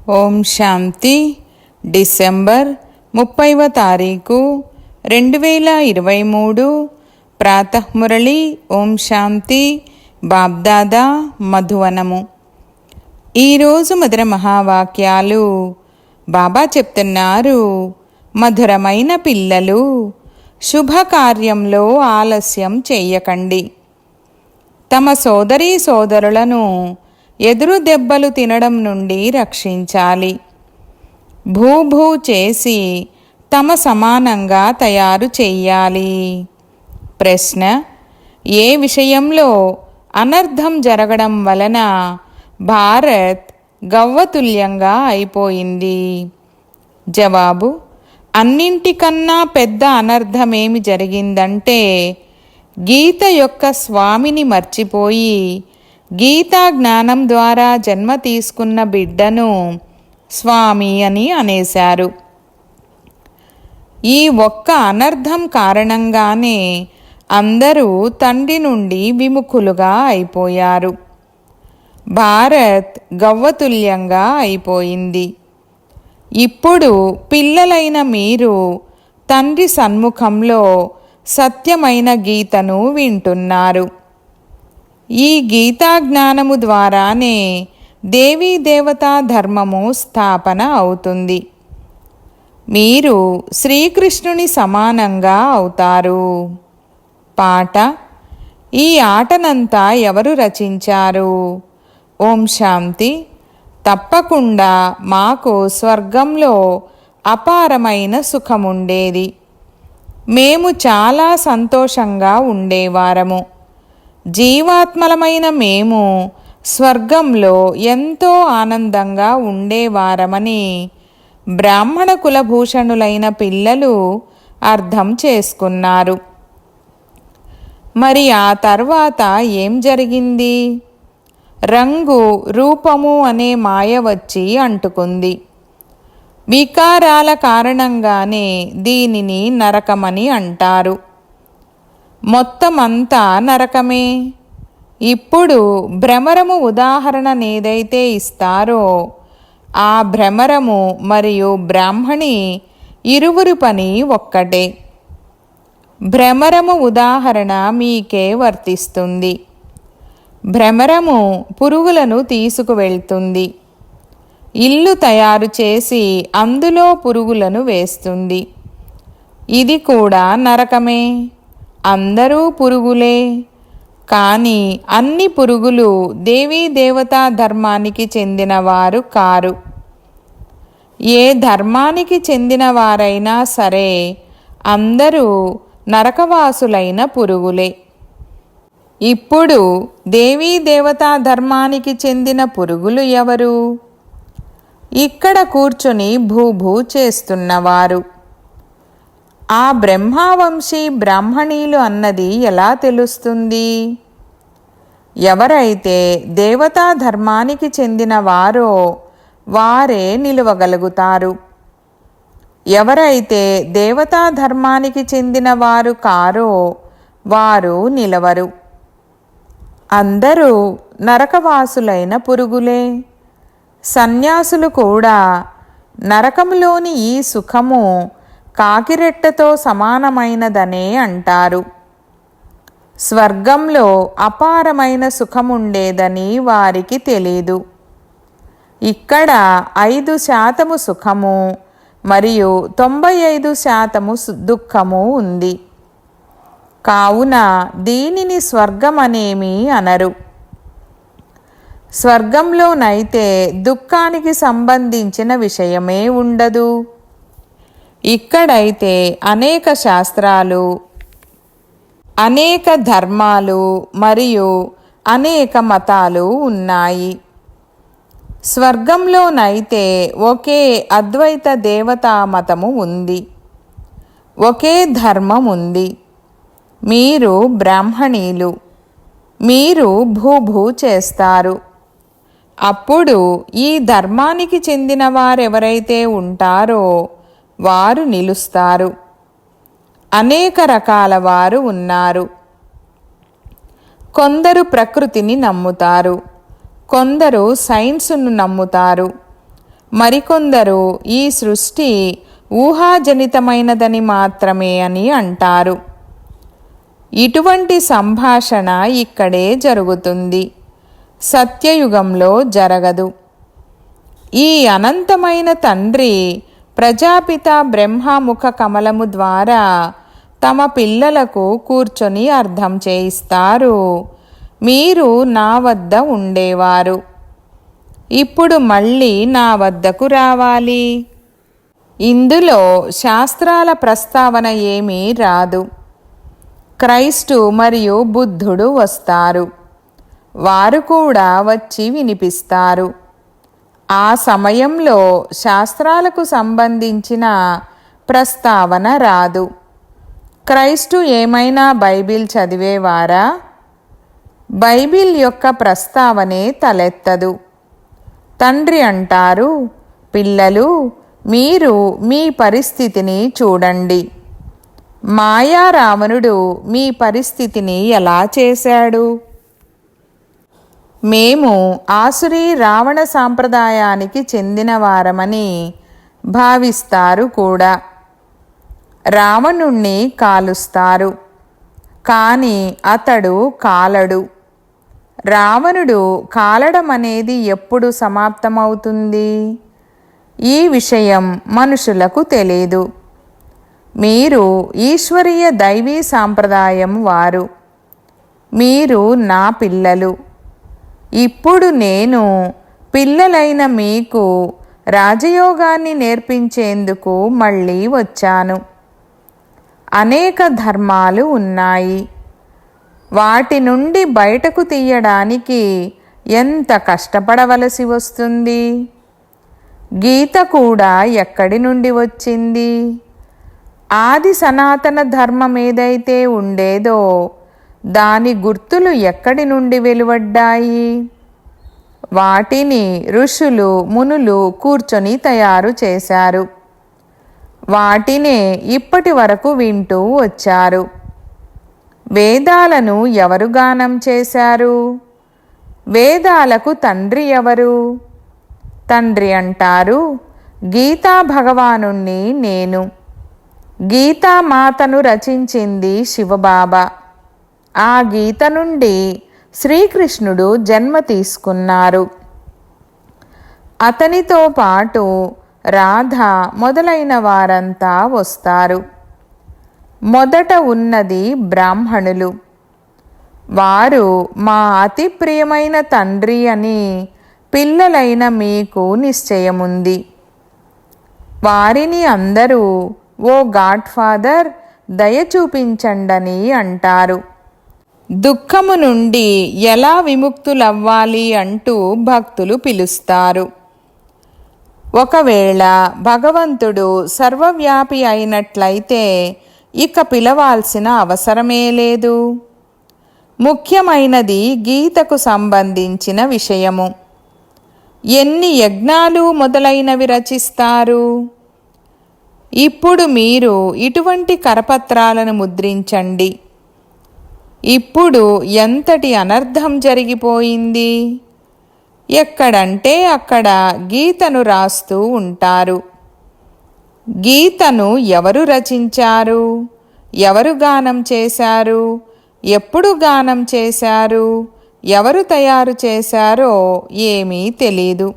ఓం శాంతి. December 30వ తారీఖు 2023 ప్రాతఃమురళి. ఓం శాంతి. బాబ్దాదా మధువనము. ఈరోజు మధుర మహావాక్యాలు. బాబా చెప్తున్నారు, మధురమైన పిల్లలు, శుభకార్యంలో ఆలస్యం చెయ్యకండి. తమ సోదరీ సోదరులను ఎదురు దెబ్బలు తినడం నుండి రక్షించాలి. భూభూ చేసి తమ సమానంగా తయారు చెయ్యాలి. ప్రశ్న: ఏ విషయంలో అనర్థం జరగడం వలన భారత్ గవ్వతుల్యంగా అయిపోయింది? జవాబు: అన్నింటికన్నా పెద్ద అనర్థమేమి జరిగిందంటే, గీత యొక్క స్వామిని మర్చిపోయి గీతా జ్ఞానం ద్వారా జన్మ తీసుకున్న బిడ్డను స్వామి అని అనేశారు. ఈ ఒక్క అనర్థం కారణంగానే అందరూ తండ్రి నుండి విముఖులుగా అయిపోయారు. భారత్ గవ్వతుల్యంగా అయిపోయింది. ఇప్పుడు పిల్లలైన మీరు తండ్రి సన్ముఖంలో సత్యమైన గీతను వింటున్నారు. ఈ గీతా జ్ఞానము ద్వారానే దేవీ దేవతా ధర్మము స్థాపన అవుతుంది. మీరు శ్రీకృష్ణుని సమానంగా అవుతారు. పాట: ఈ ఆటనంతా ఎవరు రచించారు? ఓం శాంతి. తప్పకుండా మాకు స్వర్గంలో అపారమైన సుఖముండేది. మేము చాలా సంతోషంగా ఉండేవారము. జీవాత్మలమైన మేము స్వర్గంలో ఎంతో ఆనందంగా ఉండేవారమని బ్రాహ్మణ కులభూషణులైన పిల్లలు అర్థం చేసుకున్నారు. మరి ఆ తర్వాత ఏం జరిగింది? రంగు రూపము అనే మాయ వచ్చి అంటుకుంది. వికారాల కారణంగానే దీనిని నరకమని అంటారు. మొత్తమంతా నరకమే. ఇప్పుడు భ్రమరము ఉదాహరణనేదైతే ఇస్తారో, ఆ భ్రమరము మరియు బ్రాహ్మణి ఇరువురు పని ఒక్కటే. భ్రమరము ఉదాహరణ మీకే వర్తిస్తుంది. భ్రమరము పురుగులను తీసుకువెళ్తుంది. ఇల్లు తయారు చేసి అందులో పురుగులను వేస్తుంది. ఇది కూడా నరకమే. అందరూ పురుగులే. కానీ అన్ని పురుగులు దేవీ దేవతా ధర్మానికి చెందినవారు కారు. ఏ ధర్మానికి చెందినవారైనా సరే అందరూ నరకవాసులైన పురుగులే. ఇప్పుడు దేవీ దేవతా ధర్మానికి చెందిన పురుగులు ఎవరు? ఇక్కడ కూర్చొని భూభూ చేస్తున్నవారు. ఆ బ్రహ్మావంశీ బ్రాహ్మణీలు అన్నది ఎలా తెలుస్తుంది? ఎవరైతే దేవతా ధర్మానికి చెందిన వారో వారే నిలవగలుగుతారు. ఎవరైతే దేవతా ధర్మానికి చెందిన వారు కారో వారు నిలవరు. అందరూ నరకవాసులైన పురుగులే. సన్యాసులు కూడా నరకంలోని ఈ సుఖము కాకిరెట్టతో సమానమైనదనే అంటారు. స్వర్గంలో అపారమైన సుఖముండేదని వారికి తెలీదు. ఇక్కడ 5% సుఖము మరియు 95% దుఃఖము ఉంది. కావున దీనిని స్వర్గమనేమి అనరు. స్వర్గంలోనైతే దుఃఖానికి సంబంధించిన విషయమే ఉండదు. ఇక్కడైతే అనేక శాస్త్రాలు, అనేక ధర్మాలు మరియు అనేక మతాలు ఉన్నాయి. స్వర్గంలోనైతే ఒకే అద్వైత దేవతా మతము ఉంది. ఒకే ధర్మం ఉంది. మీరు బ్రాహ్మణీలు. మీరు భూభూ చేస్తారు. అప్పుడు ఈ ధర్మానికి చెందిన వారెవరైతే ఉంటారో వారు నిలుస్తారు. అనేక రకాల వారు ఉన్నారు. కొందరు ప్రకృతిని నమ్ముతారు, కొందరు సైన్సును నమ్ముతారు, మరికొందరు ఈ సృష్టి ఊహాజనితమైనదని మాత్రమే అని అంటారు. ఇటువంటి సంభాషణ ఇక్కడే జరుగుతుంది, సత్యయుగంలో జరగదు. ఈ అనంతమైన తండ్రి ప్రజాపిత బ్రహ్మముఖ కమలము ద్వారా తమ పిల్లలకు కూర్చొని అర్థం చేయిస్తారు. మీరు నా వద్ద ఉండేవారు, ఇప్పుడు మళ్ళీ నా వద్దకు రావాలి. ఇందులో శాస్త్రాల ప్రస్తావన ఏమీ రాదు. క్రైస్తు మరియు బుద్ధుడు వస్తారు, వారు కూడా వచ్చి వినిపిస్తారు. ఆ సమయంలో శాస్త్రాలకు సంబంధించిన ప్రస్తావన రాదు. క్రైస్తు ఏమైనా బైబిల్ చదివేవారా? బైబిల్ యొక్క ప్రస్తావనే తలెత్తదు. తండ్రి అంటారు, పిల్లలు, మీరు మీ పరిస్థితిని చూడండి. మాయా రావణుడు మీ పరిస్థితిని ఎలా చేశాడు? మేము ఆసురీ రావణ సాంప్రదాయానికి చెందినవారమని భావిస్తారు కూడా. రావణుణ్ణి కాలుస్తారు, కానీ అతడు కాలడు. రావణుడు కాలడం అనేది ఎప్పుడు సమాప్తమవుతుంది? ఈ విషయం మనుషులకు తెలీదు. మీరు ఈశ్వరీయ దైవీ సాంప్రదాయం వారు. మీరు నా పిల్లలు. ఇప్పుడు నేను పిల్లలైన మీకు రాజయోగాన్ని నేర్పించేందుకు మళ్ళీ వచ్చాను. అనేక ధర్మాలు ఉన్నాయి. వాటి నుండి బయటకు తీయడానికి ఎంత కష్టపడవలసి వస్తుంది? గీత కూడా ఎక్కడి నుండి వచ్చింది? ఆది సనాతన ధర్మం ఏదైతే ఉండేదో దాని గుర్తులు ఎక్కడి నుండి వెలువడ్డాయి? వాటిని ఋషులు మునులు కూర్చొని తయారు చేశారు. వాటినే ఇప్పటి వరకు వింటూ వచ్చారు. వేదాలను ఎవరు గానం చేశారు? వేదాలకు తండ్రి ఎవరు? తండ్రి అంటారు, గీతా భగవానుణ్ణి నేను. గీతామాతను రచించింది శివబాబా. ఆ గీత నుండి శ్రీకృష్ణుడు జన్మ తీసుకున్నారు. అతనితో పాటు రాధ మొదలైన వారంతా వస్తారు. మొదట ఉన్నది బ్రాహ్మణులు. వారు మా అతి ప్రియమైన తండ్రి అని పిల్లలైన మీకు నిశ్చయముంది. వారిని అందరూ ఓ గాడ్ ఫాదర్, దయ చూపించండని అంటారు. దుఃఖము నుండి ఎలా విముక్తులవ్వాలి అంటూ భక్తులు పిలుస్తారు. ఒకవేళ భగవంతుడు సర్వవ్యాపి అయినట్లయితే ఇక పిలవాల్సిన అవసరమే లేదు. ముఖ్యమైనది గీతకు సంబంధించిన విషయము. ఎన్ని యజ్ఞాలు మొదలైనవి రచిస్తారు? ఇప్పుడు మీరు ఇటువంటి కరపత్రాలను ముద్రించండి. ఇప్పుడు ఎంతటి అనర్థం జరిగిపోయింది! ఎక్కడంటే అక్కడ గీతను రాస్తూ ఉంటారు. గీతను ఎవరు రచించారు? ఎవరు గానం చేశారు? ఎప్పుడు గానం చేశారు? ఎవరు తయారు చేశారో ఏమీ తెలీదు.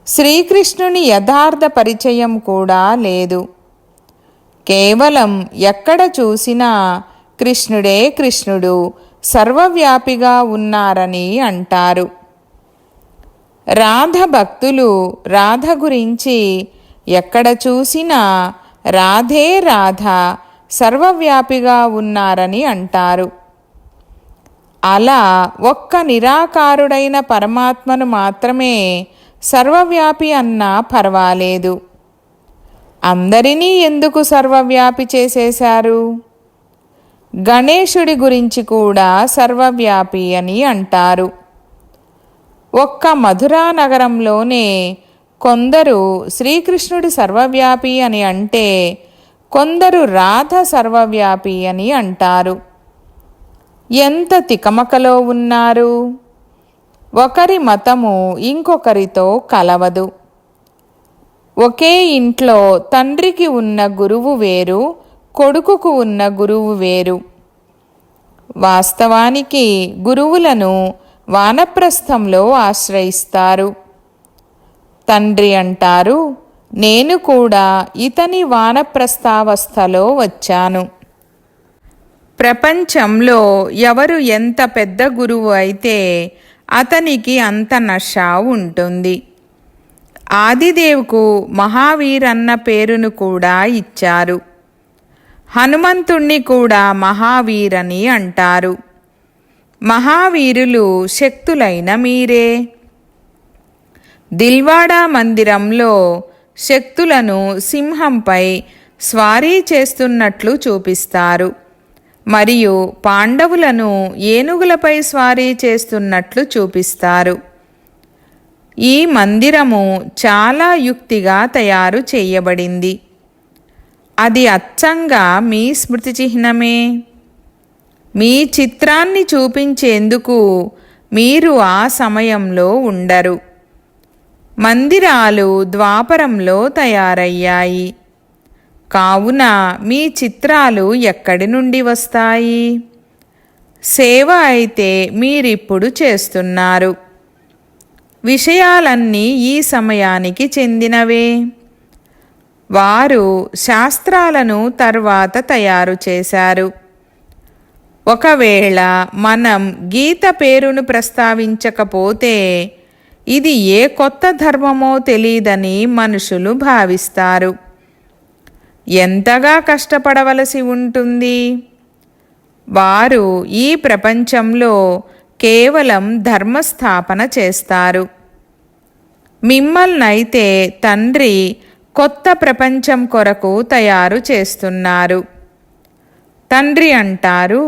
శ్రీకృష్ణుని యథార్థ పరిచయం కూడా లేదు. కేవలం ఎక్కడ చూసినా కృష్ణుడే కృష్ణుడు సర్వవ్యాపిగా ఉన్నారని అంటారు. రాధ భక్తులు రాధ గురించి ఎక్కడ చూసినా రాధే రాధ సర్వవ్యాపిగా ఉన్నారని అంటారు. అలా ఒక్క నిరాకారుడైన పరమాత్మను మాత్రమే సర్వవ్యాపి అన్నా పర్వాలేదు. అందరినీ ఎందుకు సర్వవ్యాపి చేసేశారు? గణేశుడి గురించి కూడా సర్వవ్యాపి అని అంటారు. ఒక్క మధురా నగరంలోనే కొందరు శ్రీకృష్ణుడి సర్వవ్యాపి అని అంటే, కొందరు రాధ సర్వవ్యాపి అని అంటారు. ఎంత తికమకలో ఉన్నారు! ఒకరి మతము ఇంకొకరితో కలవదు. ఒకే ఇంట్లో తండ్రికి ఉన్న గురువు వేరు, కొడుకుకు ఉన్న గురువు వేరు. వాస్తవానికి గురువులను వానప్రస్థంలో ఆశ్రయిస్తారు. తండ్రి అంటారు, నేను కూడా ఇతని వానప్రస్థావస్థలో వచ్చాను. ప్రపంచంలో ఎవరు ఎంత పెద్ద గురువు అయితే అతనికి అంత నష ఉంటుంది. ఆదిదేవ్కు మహావీర్ అన్న పేరును కూడా ఇచ్చారు. హనుమంతుణ్ణి కూడా మహావీర్ అని అంటారు. మహావీరులు శక్తులైన మీరే. దిల్వాడా మందిరంలో శక్తులను సింహంపై స్వారీ చేస్తున్నట్లు చూపిస్తారు, మరియు పాండవులను ఏనుగులపై స్వారీ చేస్తున్నట్లు చూపిస్తారు. ఈ మందిరము చాలా యుక్తిగా తయారు చేయబడింది. అది అచ్చంగా మీ స్మృతి చిహ్నమే. మీ చిత్రాన్ని చూపించేందుకు మీరు ఆ సమయంలో ఉండరు. మందిరాలు ద్వాపరంలో తయారయ్యాయి. కావున మీ చిత్రాలు ఎక్కడి నుండి వస్తాయి? సేవ అయితే మీరిప్పుడు చేస్తున్నారు. విషయాలన్నీ ఈ సమయానికి చెందినవే. వారు శాస్త్రాలను తర్వాత తయారు చేశారు. ఒకవేళ మనం గీత పేరును ప్రస్తావించకపోతే ఇది ఏ కొత్త ధర్మమో తెలీదని మనుషులు భావిస్తారు. ఎంతగా కష్టపడవలసి ఉంటుంది. వారు ఈ ప్రపంచంలో కేవలం ధర్మస్థాపన చేస్తారు. మిమ్మల్నైతే తండ్రి కొత్త ప్రపంచం కొరకు తయారు చేస్తున్నారు. తండ్రి అంటారు,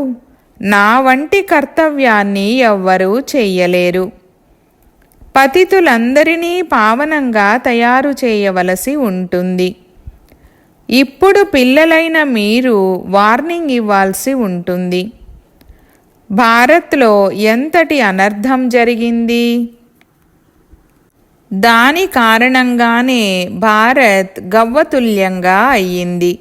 నా వంటి కర్తవ్యాన్ని ఎవ్వరూ చెయ్యలేరు. పతితులందరినీ పావనంగా తయారు చేయవలసి ఉంటుంది. ఇప్పుడు పిల్లలైన మీరు వార్నింగ్ ఇవ్వాల్సి ఉంటుంది. భారత్లో ఎంతటి అనర్థం జరిగింది. దాని కారణంగానే భారత్ గవ్వతుల్యంగా అయ్యింది.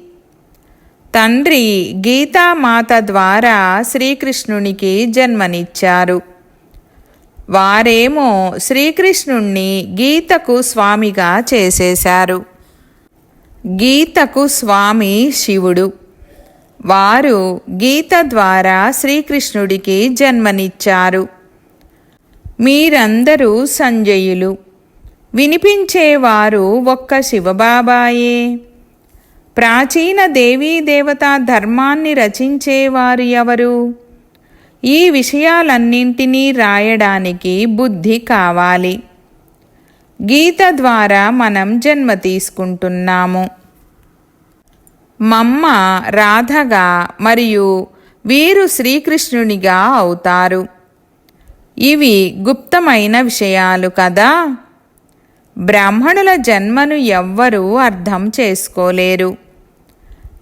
తండ్రి గీతామాత ద్వారా శ్రీకృష్ణునికి జన్మనిచ్చారు. వారేమో శ్రీకృష్ణుణ్ణి గీతకు స్వామిగా చేసేశారు. గీతకు స్వామి శివుడు. వారు గీత ద్వారా శ్రీకృష్ణుడికి జన్మనిచ్చారు. మీరందరూ సంజయులు. వినిపించేవారు ఒక్క శివబాబాయే. ప్రాచీన దేవతా ధర్మాన్ని రచించేవారు ఎవరు? ఈ విషయాలన్నింటినీ రాయడానికి బుద్ధి కావాలి. గీత ద్వారా మనం జన్మ తీసుకుంటున్నాము. మమ్మ రాధగా మరియు వీరు శ్రీకృష్ణునిగా అవుతారు. ఇవి గుప్తమైన విషయాలు కదా. బ్రాహ్మణుల జన్మను ఎవ్వరూ అర్థం చేసుకోలేరు.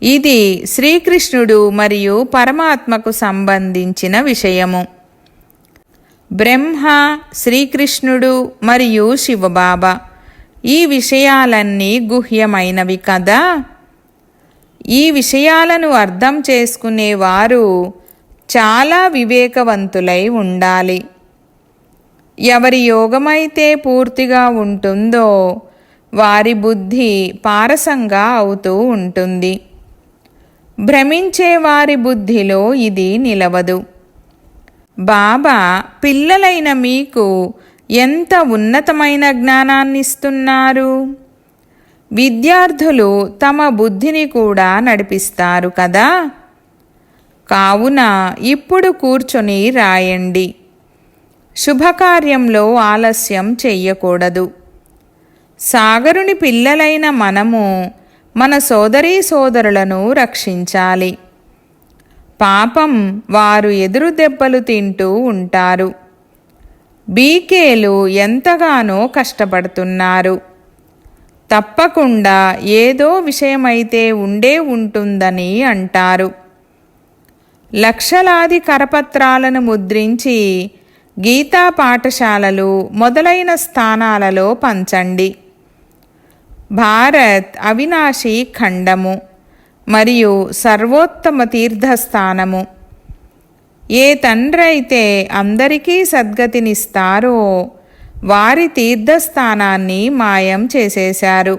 ఇది శ్రీకృష్ణుడు మరియు పరమాత్మకు సంబంధించిన విషయము. బ్రహ్మ, శ్రీకృష్ణుడు మరియు శివబాబా ఈ విషయాలన్నీ గుహ్యమైనవి కదా. ఈ విషయాలను అర్థం చేసుకునేవారు చాలా వివేకవంతులై ఉండాలి. ఎవరి యోగమైతే పూర్తిగా ఉంటుందో వారి బుద్ధి పారసంగా అవుతూ ఉంటుంది. భ్రమించే వారి బుద్ధిలో ఇది నిలవదు. బాబా పిల్లలైన మీకు ఎంత ఉన్నతమైన జ్ఞానాన్నిస్తున్నారు. విద్యార్థులు తమ బుద్ధిని కూడా నడిపిస్తారు కదా. కావున ఇప్పుడు కూర్చొని రాయండి. శుభకార్యంలో ఆలస్యం చెయ్యకూడదు. సాగరుని పిల్లలైన మనము మన సోదరీ సోదరులను రక్షించాలి. పాపం వారు ఎదురు దెబ్బలు తింటూ ఉంటారు. బీకేలు ఎంతగానో కష్టపడుతున్నారు. తప్పకుండా ఏదో విషయమైతే ఉండే ఉంటుందని అంటారు. లక్షలాది కరపత్రాలను ముద్రించి గీతా పాఠశాలలు మొదలైన స్థానాలలో పంచండి. భారత్ అవినాశి ఖండము మరియు సర్వోత్తమ తీర్థస్థానము. ఏ తండ్రైతే అందరికీ సద్గతినిస్తారో వారి తీర్థస్థానాన్ని మాయం చేసేశారు.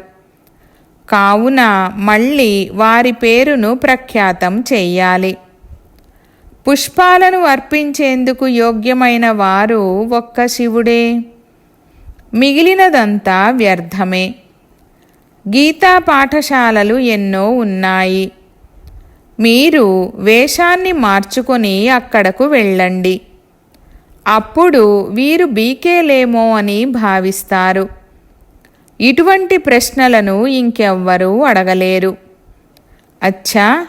కావున మళ్ళీ వారి పేరును ప్రఖ్యాతం చెయ్యాలి. పుష్పాలను అర్పించేందుకు యోగ్యమైన వారు ఒక్క శివుడే. మిగిలినదంతా వ్యర్థమే. గీతా పాఠశాలలు ఎన్నో ఉన్నాయి. మీరు వేషాన్ని మార్చుకొని అక్కడకు వెళ్ళండి. అప్పుడు వీరు బీకేలేమో అని భావిస్తారు. ఇటువంటి ప్రశ్నలను ఇంకెవ్వరూ అడగలేరు. అచ్చా,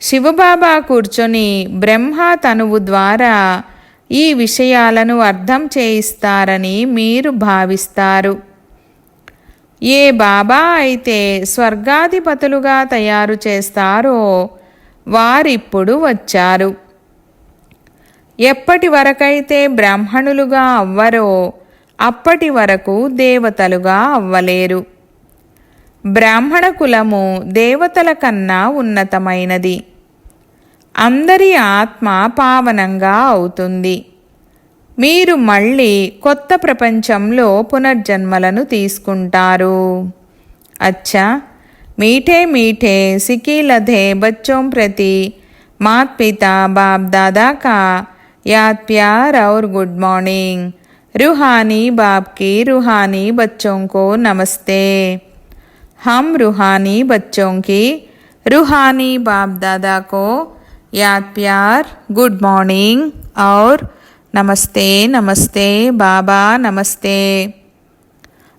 శివబాబా కూర్చొని బ్రహ్మ తనువు ద్వారా ఈ విషయాలను అర్థం చేయిస్తారని మీరు భావిస్తారు. ఏ బాబా అయితే స్వర్గాధిపతులుగా తయారు చేస్తారో వారిప్పుడు వచ్చారు. ఎప్పటి వరకైతే బ్రాహ్మణులుగా అవ్వరో అప్పటి వరకు దేవతలుగా అవ్వలేరు. బ్రాహ్మణ కులము దేవతల కన్నా ఉన్నతమైనది. అందరి ఆత్మ పావనంగా అవుతుంది. మీరు మళ్ళీ కొత్త ప్రపంచంలో పునర్జన్మలను తీసుకుంటారు. అచ్చా, मीठे मीठे सिकी लधे बच्चों प्रति मात पिता बाप दादा का याद प्यार और गुड मॉर्निंग. रूहानी बाप की रूहानी बच्चों को नमस्ते. हम रूहानी बच्चों की रूहानी बाप दादा को याद प्यार गुड मॉर्निंग और నమస్తే నమస్తే బాబా నమస్తే.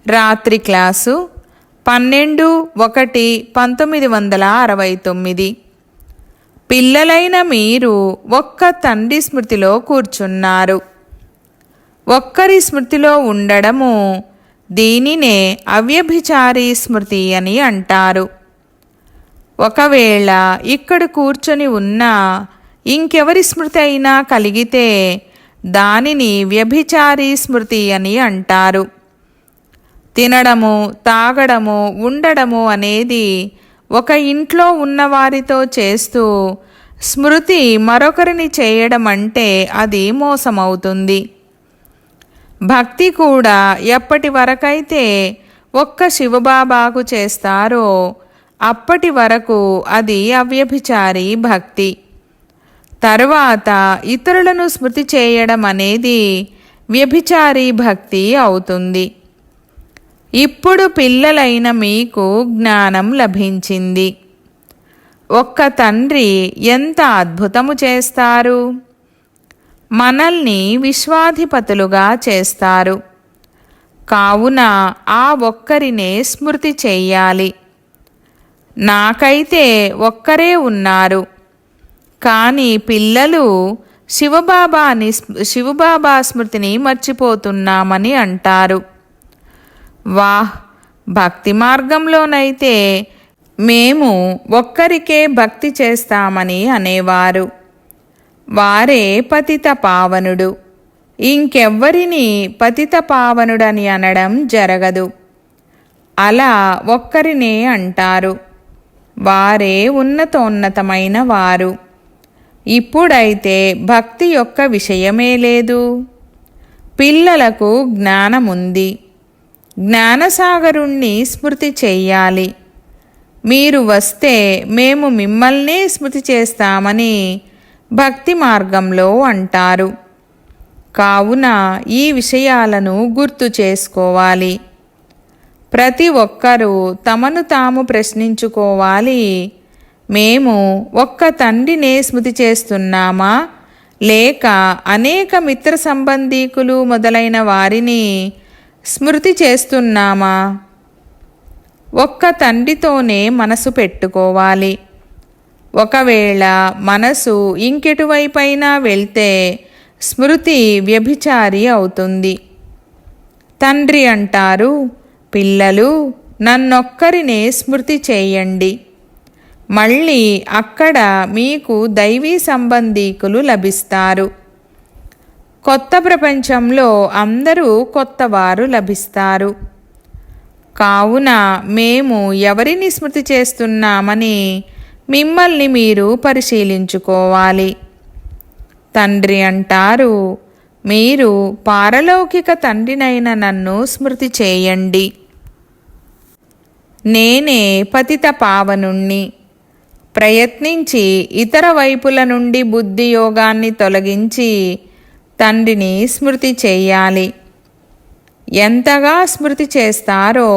రాత్రి క్లాసు 12/1/1969. పిల్లలైన మీరు ఒక్క తండ్రి స్మృతిలో కూర్చున్నారు. ఒక్కరి స్మృతిలో ఉండడము దీనినే అవ్యభిచారీ స్మృతి అని అంటారు. ఒకవేళ ఇక్కడ కూర్చొని ఉన్నా ఇంకెవరి స్మృతి అయినా కలిగితే దానిని వ్యభిచారీ స్మృతి అని అంటారు. తినడము, తాగడము, ఉండడము అనేది ఒక ఇంట్లో ఉన్నవారితో చేస్తూ స్మృతి మరొకరిని చేయడం అంటే అది మోసమవుతుంది. భక్తి కూడా ఎప్పటి వరకైతే ఒక్క శివబాబాకు చేస్తారో అప్పటి వరకు అది అవ్యభిచారి భక్తి. తరువాత ఇతరులను స్మృతి చేయడం అనేది వ్యభిచారి భక్తి అవుతుంది. ఇప్పుడు పిల్లలైన మీకు జ్ఞానం లభించింది. ఒక్క తండ్రి ఎంత అద్భుతము చేస్తారు. మనల్ని విశ్వాధిపతులుగా చేస్తారు. కావున ఆ ఒక్కరినే స్మృతి చెయ్యాలి. నాకైతే ఒక్కరే ఉన్నారు, కానీ పిల్లలు శివబాబా స్మృతిని మర్చిపోతున్నామని అంటారు. వాహ్, భక్తి మార్గంలోనైతే మేము ఒక్కరికే భక్తి చేస్తామని అనేవారు. వారే పతిత పావనుడు. ఇంకెవ్వరిని పతిత పావనుడని అనడం జరగదు. అలా ఒక్కరినే అంటారు. వారే ఉన్నతోన్నతమైన వారు. ఇప్పుడైతే భక్తి యొక్క విషయమే లేదు. పిల్లలకు జ్ఞానముంది. జ్ఞానసాగరుణ్ణి స్మృతి చెయ్యాలి. మీరు వస్తే మేము మిమ్మల్నే స్మృతి చేస్తామని భక్తి మార్గంలో అంటారు. కావున ఈ విషయాలను గుర్తు చేసుకోవాలి. ప్రతి ఒక్కరూ తమను తాము ప్రశ్నించుకోవాలి. మేము ఒక్క తండ్రినే స్మృతి చేస్తున్నామా, లేక అనేక మిత్ర సంబంధీకులు మొదలైన వారిని స్మృతి చేస్తున్నామా? ఒక్క తండ్రితోనే మనసు పెట్టుకోవాలి. ఒకవేళ మనసు ఇంకెటువైపైనా వెళ్తే స్మృతి వ్యభిచారి అవుతుంది. తండ్రి అంటారు, పిల్లలు నన్నొక్కరినే స్మృతి చేయండి. మళ్ళీ అక్కడ మీకు దైవీ సంబంధీకులు లభిస్తారు. కొత్త ప్రపంచంలో అందరూ కొత్తవారు లభిస్తారు. కావున మేము ఎవరిని స్మృతి చేస్తున్నామని మిమ్మల్ని మీరు పరిశీలించుకోవాలి. తండ్రి అంటారు, మీరు పారలౌకిక తండ్రినైన నన్ను స్మృతి చేయండి. నేనే పతిత పావనుణ్ణి. ప్రయత్నించి ఇతర వైపుల నుండి బుద్ధి యోగాన్ని తొలగించి తండ్రిని స్మృతి చేయాలి. ఎంతగా స్మృతి చేస్తారో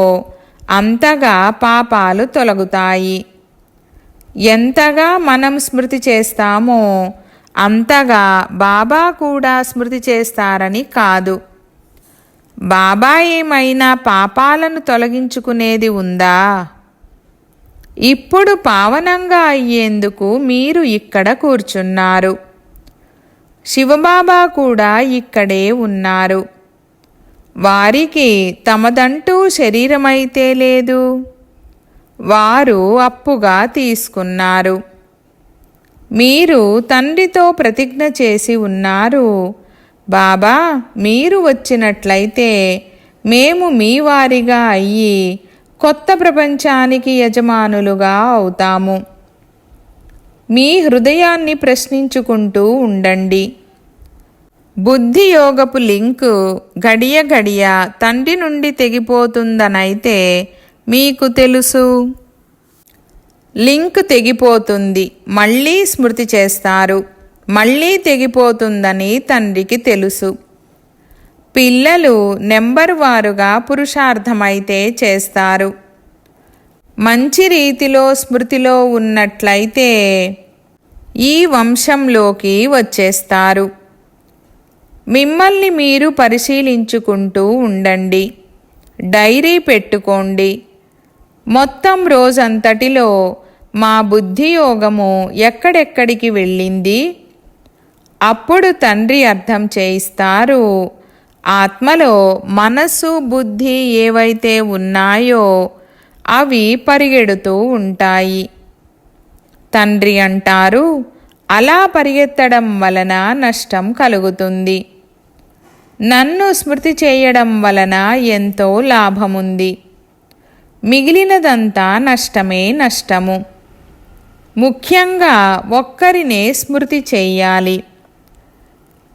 అంతగా పాపాలు తొలగుతాయి. ఎంతగా మనం స్మృతి చేస్తామో అంతగా బాబా కూడా స్మృతి చేస్తారని కాదు. బాబా ఏమైనా పాపాలను తొలగించుకునేది ఉందా? ఇప్పుడు పావనంగా అయ్యేందుకు మీరు ఇక్కడ కూర్చున్నారు. శివబాబా కూడా ఇక్కడే ఉన్నారు. వారికి తమదంటూ శరీరమైతే లేదు. వారు అప్పుగా తీసుకున్నారు. మీరు తండ్రితో ప్రతిజ్ఞ చేసి ఉన్నారు, బాబా మీరు వచ్చినట్లయితే మేము మీ వారిగా అయ్యి కొత్త ప్రపంచానికి యజమానులుగా అవుతాము. మీ హృదయాన్ని ప్రశ్నించుకుంటూ ఉండండి. బుద్ధి యోగపు లింకు గడియ గడియ తండ్రి నుండి తెగిపోతుందనైతే మీకు తెలుసు. లింక్ తెగిపోతుంది, మళ్ళీ స్మృతి చేస్తారు. మళ్ళీ తెగిపోతుందని తండ్రికి తెలుసు. పిల్లలు నెంబర్ వారుగా పురుషార్థమైతే చేస్తారు. మంచి రీతిలో స్మృతిలో ఉన్నట్లయితే ఈ వంశంలోకి వచ్చేస్తారు. మిమ్మల్ని మీరు పరిశీలించుకుంటూ ఉండండి. డైరీ పెట్టుకోండి. మొత్తం రోజంతటిలో మా బుద్ధి యోగము ఎక్కడెక్కడికి వెళ్ళింది? అప్పుడు తండ్రి అర్థం చేయిస్తారు. ఆత్మలో మనస్సు బుద్ధి ఏవైతే ఉన్నాయో అవి పరిగెడుతూ ఉంటాయి. తండ్రి అంటారు, అలా పరిగెత్తడం వలన నష్టం కలుగుతుంది. నన్ను స్మృతి చేయడం వలన ఎంతో లాభముంది. మిగిలినదంతా నష్టమే నష్టము. ముఖ్యంగా ఒక్కరినే స్మృతి చెయ్యాలి.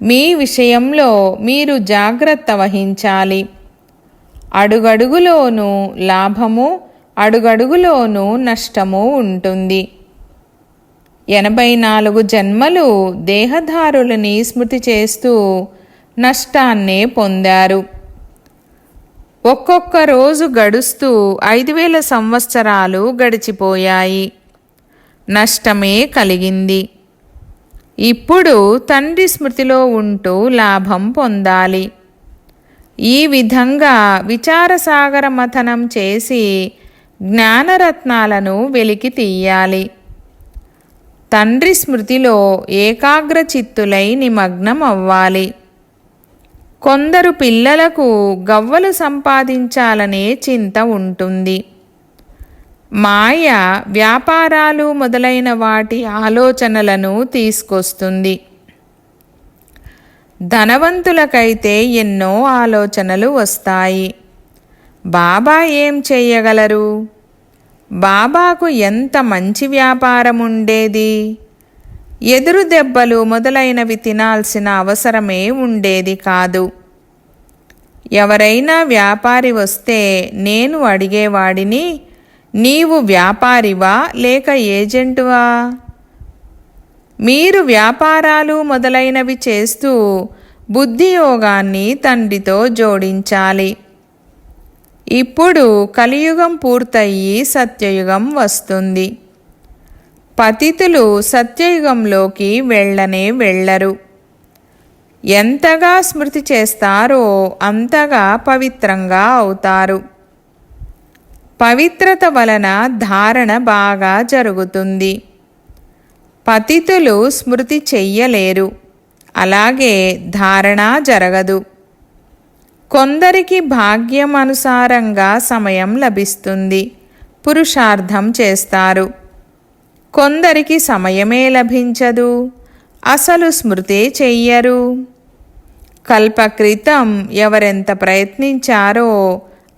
మీ విషయంలో మీరు జాగ్రత్త వహించాలి. అడుగడుగులోనూ లాభము, అడుగడుగులోనూ నష్టము ఉంటుంది. 84 జన్మలు దేహధారులని స్మృతి చేస్తూ నష్టాన్నే పొందారు. ఒక్కొక్క రోజు గడుస్తూ 5000 సంవత్సరాలు గడిచిపోయాయి. నష్టమే కలిగింది. ఇప్పుడు తండ్రి స్మృతిలో ఉంటూ లాభం పొందాలి. ఈ విధంగా విచారసాగర మథనం చేసి జ్ఞానరత్నాలను వెలికి తీయాలి. తండ్రి స్మృతిలో ఏకాగ్రచిత్తులై నిమగ్నం అవ్వాలి. కొందరు పిల్లలకు గవ్వలు సంపాదించాలనే చింత ఉంటుంది. మాయ వ్యాపారాలు మొదలైన వాటి ఆలోచనలను తీసుకొస్తుంది. ధనవంతులకైతే ఎన్నో ఆలోచనలు వస్తాయి. బాబా ఏం చెయ్యగలరు? బాబాకు ఎంత మంచి వ్యాపారం ఉండేది. ఎదురు దెబ్బలు మొదలైనవి తినాల్సిన అవసరమే ఉండేది కాదు. ఎవరైనా వ్యాపారి వస్తే నేను అడిగేవాడిని, నీవు వ్యాపారివా లేక ఏజెంటువా? మీరు వ్యాపారాలు మొదలైనవి చేస్తూ బుద్ధియోగాన్ని తండ్రితో జోడించాలి. ఇప్పుడు కలియుగం పూర్తయి సత్యయుగం వస్తుంది. పతితులు సత్యయుగంలోకి వెళ్ళనే వెళ్ళరు. ఎంతగా స్మృతి చేస్తారో అంతగా పవిత్రంగా అవుతారు. పవిత్రత వలన ధారణ బాగా జరుగుతుంది. పతితులు స్మృతి చెయ్యలేరు, అలాగే ధారణ జరగదు. కొందరికి భాగ్యం అనుసారంగా సమయం లభిస్తుంది, పురుషార్థం చేస్తారు. కొందరికి సమయమే లభించదు, అసలు స్మృతే చెయ్యరు. కల్పక్రితం ఎవరెంత ప్రయత్నించారో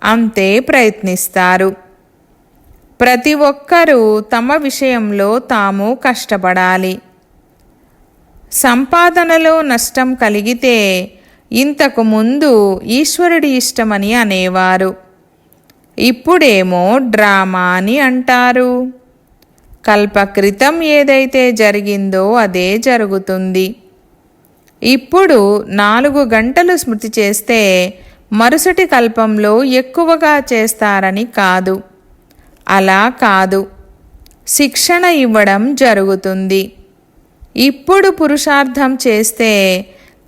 అంతే ప్రయత్నిస్తారు. ప్రతి ఒక్కరూ తమ విషయంలో తాము కష్టపడాలి. సంపాదనలో నష్టం కలిగితే ఇంతకు ముందు ఈశ్వరుడి ఇష్టమని అనేవారు. ఇప్పుడేమో డ్రామా అని అంటారు. కల్పక్రితం ఏదైతే జరిగిందో అదే జరుగుతుంది. ఇప్పుడు 4 గంటలు స్మృతి చేస్తే మరుసటి కల్పంలో ఎక్కువగా చేస్తారని కాదు. అలా కాదు, శిక్షణ ఇవ్వడం జరుగుతుంది. ఇప్పుడు పురుషార్థం చేస్తే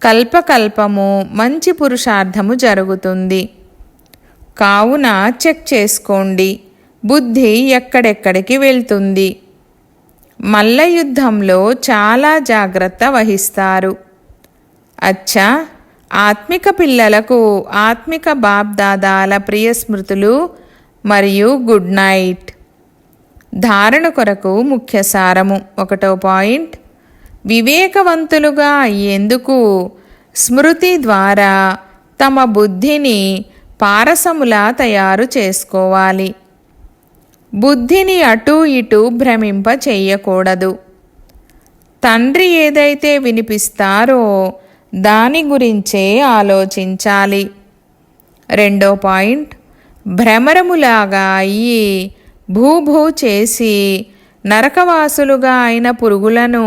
కల్పకల్పము మంచి పురుషార్థము జరుగుతుంది. కావున చెక్ చేసుకోండి, బుద్ధి ఎక్కడెక్కడికి వెళ్తుంది. మల్ల యుద్ధంలో చాలా జాగ్రత్త వహిస్తారు. అచ్చా, ఆత్మిక పిల్లలకు ఆత్మిక బాప్దాదాల ప్రియ స్మృతులు మరియు గుడ్ నైట్. ధారణ కొరకు ముఖ్య సారము. 1వ పాయింట్, వివేకవంతులుగా అయ్యేందుకు స్మృతి ద్వారా తమ బుద్ధిని పారసములా తయారు చేసుకోవాలి. బుద్ధిని అటూ ఇటూ భ్రమింప చెయ్యకూడదు. తండ్రి ఏదైతే వినిపిస్తారో దాని గురించే ఆలోచించాలి. 2వ పాయింట్, భ్రమరములాగా అయ్యి భూభూ చేసి నరకవాసులుగా అయిన పురుగులను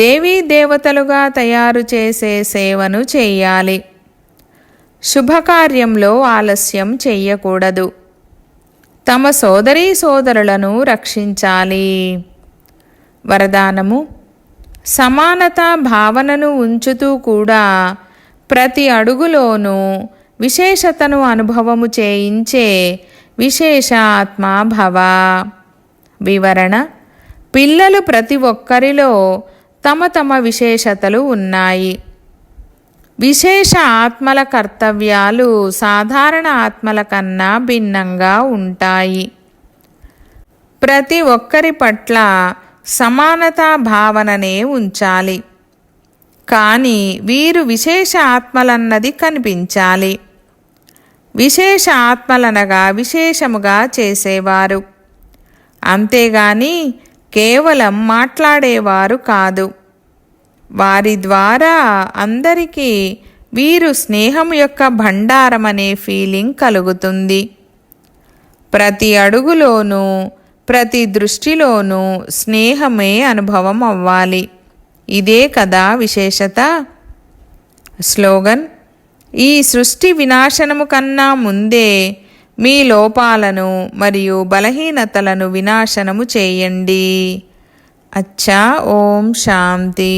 దేవీ దేవతలుగా తయారు చేసే సేవను చెయ్యాలి. శుభకార్యంలో ఆలస్యం చెయ్యకూడదు. తమ సోదరీ సోదరులను రక్షించాలి. వరదానము, సమానతా భావనను ఉంచుతూ కూడా ప్రతి అడుగులోనూ విశేషతను అనుభవము చేయించే విశేష ఆత్మా భవ. వివరణ, పిల్లలు ప్రతి ఒక్కరిలో తమ తమ విశేషతలు ఉన్నాయి. విశేష ఆత్మల కర్తవ్యాలు సాధారణ ఆత్మల కన్నా భిన్నంగా ఉంటాయి. ప్రతి ఒక్కరి పట్ల సమానతా భావననే ఉంచాలి. కానీ వీరు విశేష ఆత్మలన్నది కనిపించాలి. విశేష ఆత్మలనగా విశేషముగా చేసేవారు, అంతేగాని కేవలం మాట్లాడేవారు కాదు. వారి ద్వారా అందరికీ వీరు స్నేహం యొక్క భండారమనే ఫీలింగ్ కలుగుతుంది. ప్రతి అడుగులోనూ ప్రతి దృష్టిలోనూ స్నేహమే అనుభవం అవ్వాలి. ఇదే కదా విశేషత. స్లోగన్, ఈ సృష్టి వినాశనము కన్నా ముందే మీ లోపాలను మరియు బలహీనతలను వినాశనము చేయండి. అచ్చా, ఓం శాంతి.